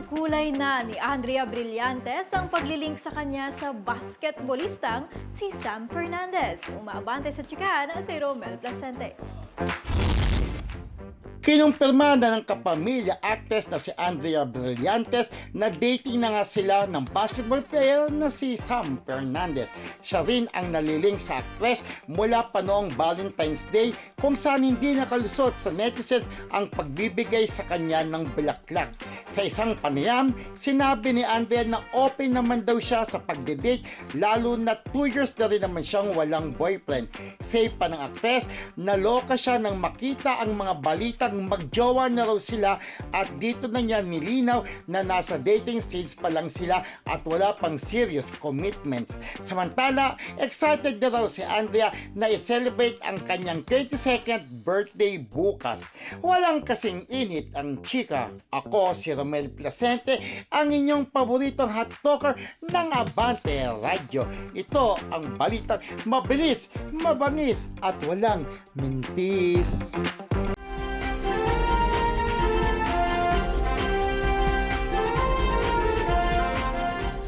Sobrang kulay na ni Andrea Brillantes ang paglilink sa kanya sa basketballistang si Sam Fernandez. Umaabante sa chikahan si Romel Placente. Kinumpirma na ng kapamilya actress na si Andrea Brillantes na dating na nga sila ng basketball player na si Sam Fernandez. Siya rin ang naliling sa actress mula pa noong Valentine's Day kung saan hindi nakalusot sa netizens ang pagbibigay sa kanya ng bulaklak. Sa isang panayam, sinabi ni Andrea na open naman daw siya sa pagdidate lalo na 2 years na rin naman siyang walang boyfriend. Say pa ng actress, naloka siya nang makita ang mga balitang magjowa na raw sila at dito na niya nilinaw na nasa dating stage pa lang sila at wala pang serious commitments. Samantala, excited na raw si Andrea na i-celebrate ang kanyang 22nd birthday bukas. Walang kasing init ang chika. Ako si Romel Placente, ang inyong paboritong hot talker ng Abante Radio. Ito ang balitang mabilis, mabangis at walang mintis.